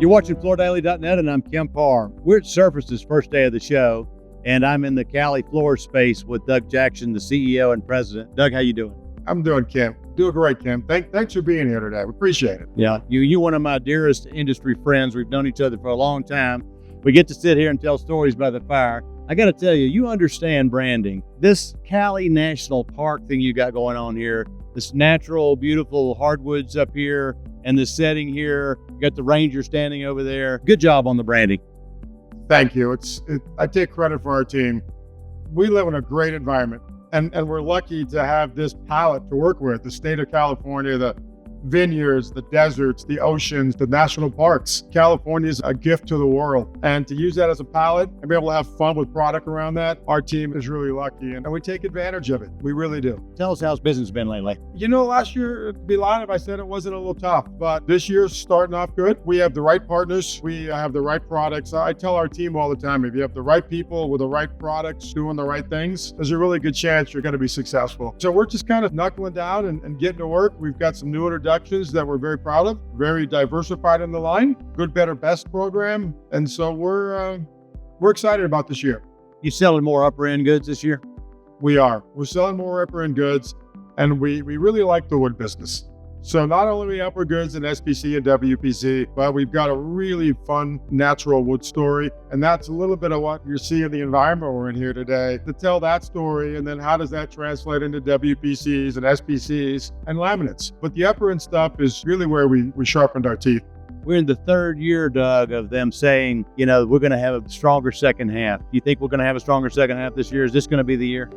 You're watching FloorDaily.net, and I'm Kemp Harr. We're at Surface's first day of the show, and I'm in the Cali Floors space with Doug Jackson, the CEO and president. Doug, how you doing? I'm doing, Kemp. Doing great, Kemp. Thanks for being here today. We appreciate it. Yeah, you're one of my dearest industry friends. We've known each other for a long time. We get to sit here and tell stories by the fire. I got to tell you, you understand branding. This Cali National Park thing you got going on here, this natural, beautiful hardwoods up here, and this setting here, you got the ranger standing over there. Good job on the branding. Thank you. I take credit for our team. We live in a great environment, and we're lucky to have this palette to work with. The state of California, the vineyards, the deserts, the oceans, the national parks. California is a gift to the world. And to use that as a palette and be able to have fun with product around that, our team is really lucky, and we take advantage of it. We really do. Tell us how's business been lately. Last year, it'd be lying if I said it wasn't a little tough, but this year's starting off good. We have the right partners. We have the right products. I tell our team all the time, if you have the right people with the right products doing the right things, there's a really good chance you're going to be successful. So we're just kind of knuckling down and getting to work. We've got some new introductions that we're very proud of, very diversified in the line, good, better, best program. And so we're excited about this year. You selling more upper end goods this year? We are. We're selling more upper end goods, and we really like the wood business. So not only we upper goods in SPC and WPC, but we've got a really fun natural wood story. And that's a little bit of what you're seeing the environment we're in here today, to tell that story. And then how does that translate into WPCs and SPCs and laminates? But the upper end stuff is really where we sharpened our teeth. We're in the third year, Doug, of them saying, we're going to have a stronger second half. Do you think we're going to have a stronger second half this year? Is this going to be the year?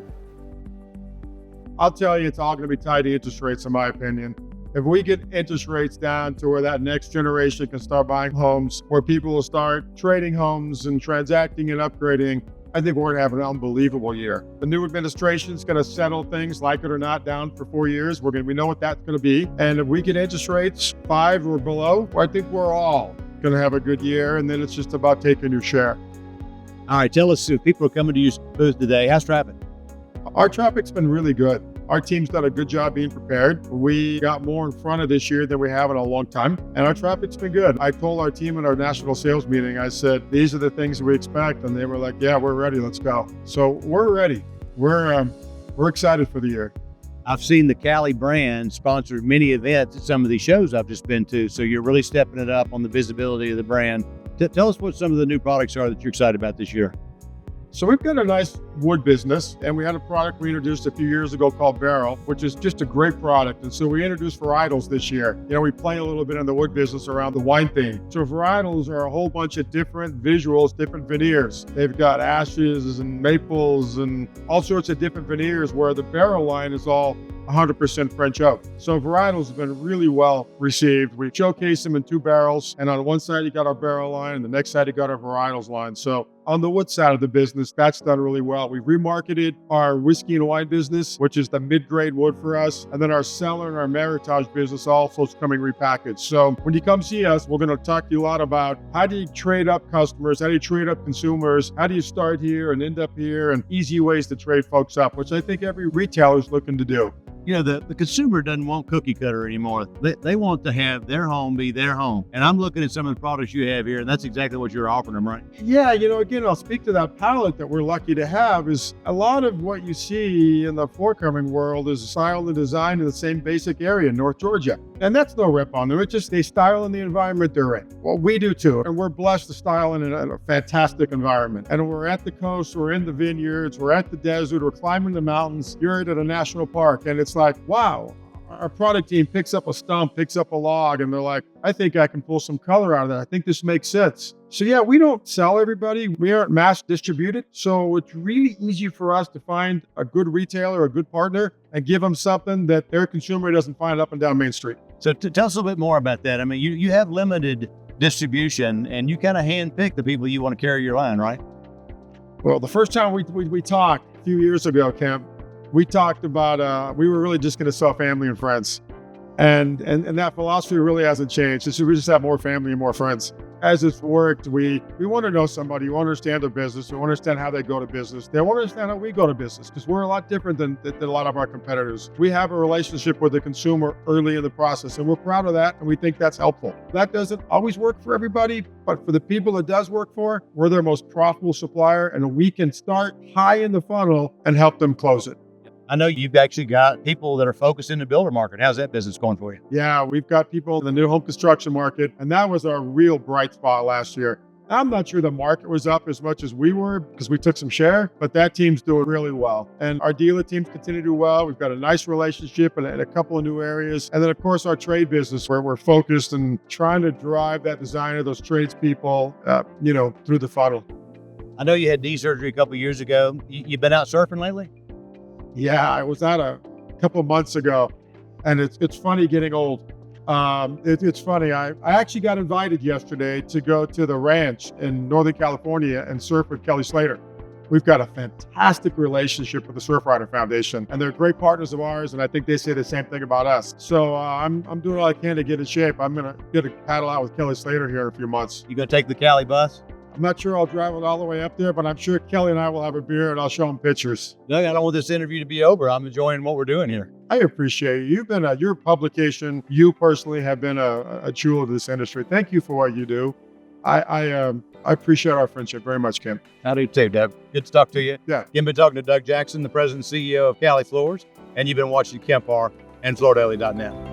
I'll tell you, it's all going to be tied to interest rates, in my opinion. If we get interest rates down to where that next generation can start buying homes, where people will start trading homes and transacting and upgrading, I think we're going to have an unbelievable year. The new administration is going to settle things, like it or not, down for 4 years. We know what that's going to be. And if we get interest rates 5 or below, I think we're all going to have a good year. And then it's just about taking your share. All right, tell us, if people are coming to your booth today, how's traffic? Our traffic's been really good. Our team's done a good job being prepared. We got more in front of this year than we have in a long time, and our traffic's been good. I told our team in our national sales meeting, I said, these are the things we expect, and they were like, yeah, we're ready, let's go. So we're ready. We're excited for the year. I've seen the Cali brand sponsor many events at some of these shows I've just been to, so you're really stepping it up on the visibility of the brand. Tell us what some of the new products are that you're excited about this year. So we've got a nice wood business, and we had a product we introduced a few years ago called Barrel, which is just a great product. And so we introduced varietals this year. We play a little bit in the wood business around the wine theme. So varietals are a whole bunch of different visuals, different veneers. They've got ashes and maples and all sorts of different veneers, where the Barrel line is all 100% French oak. So varietals have been really well received. We showcase them in 2 barrels, and on one side you got our barrel line, and the next side you got our varietals line. So on the wood side of the business, that's done really well. We've remarketed our whiskey and wine business, which is the mid-grade wood for us, and then our cellar and our Meritage business also is coming repackaged. So when you come see us, we're going to talk to you a lot about how do you trade up customers, how do you trade up consumers, how do you start here and end up here, and easy ways to trade folks up, which I think every retailer is looking to do. The consumer doesn't want cookie cutter anymore. They want to have their home be their home. And I'm looking at some of the products you have here, and that's exactly what you're offering them, right? Yeah, again, I'll speak to that palette that we're lucky to have. Is a lot of what you see in the floor-covering world is style and design in the same basic area, North Georgia. And that's no rip on them. It's just they style in the environment they're in. Well, we do too. And we're blessed to style in a fantastic environment. And we're at the coast, we're in the vineyards, we're at the desert, we're climbing the mountains. You're at a national park, and it's like, wow, our product team picks up a stump, picks up a log, and they're like, I think I can pull some color out of that. I think this makes sense. So yeah, we don't sell everybody. We aren't mass distributed. So it's really easy for us to find a good retailer, a good partner, and give them something that their consumer doesn't find up and down Main Street. So tell us a little bit more about that. I mean, you have limited distribution, and you kind of handpick the people you want to carry your line, right? Well, the first time we talked a few years ago, Kemp, we talked about, we were really just going to sell family and friends. And that philosophy really hasn't changed. We just have more family and more friends. as it's worked, we want to know somebody, we want to understand their business, we want to understand how they go to business. They want to understand how we go to business because we're a lot different than a lot of our competitors. We have a relationship with the consumer early in the process, and we're proud of that, and we think that's helpful. That doesn't always work for everybody, but for the people it does work for, we're their most profitable supplier, and we can start high in the funnel and help them close it. I know you've actually got people that are focused in the builder market. How's that business going for you? Yeah, we've got people in the new home construction market, and that was our real bright spot last year. I'm not sure the market was up as much as we were because we took some share, but that team's doing really well. And our dealer teams continue to do well. We've got a nice relationship in a couple of new areas. And then, of course, our trade business where we're focused and trying to drive that designer, those tradespeople, through the funnel. I know you had knee surgery a couple of years ago. You've been out surfing lately? Yeah, I was out a couple of months ago, and it's funny getting old. It's funny. I actually got invited yesterday to go to the ranch in Northern California and surf with Kelly Slater. We've got a fantastic relationship with the Surfrider Foundation, and they're great partners of ours, and I think they say the same thing about us. So I'm doing all I can to get in shape. I'm going to get a paddle out with Kelly Slater here in a few months. You going to take the Cali bus? I'm not sure I'll drive it all the way up there, but I'm sure Kelly and I will have a beer and I'll show him pictures. Doug, I don't want this interview to be over. I'm enjoying what we're doing here. I appreciate you. You've been your publication, you personally have been a jewel of this industry. Thank you for what you do. I appreciate our friendship very much, Kemp. I do too, Doug. Good to talk to you. Yeah. You've been talking to Doug Jackson, the president and CEO of Cali Floors, and you've been watching Kemp Harr and FloorDaily.net.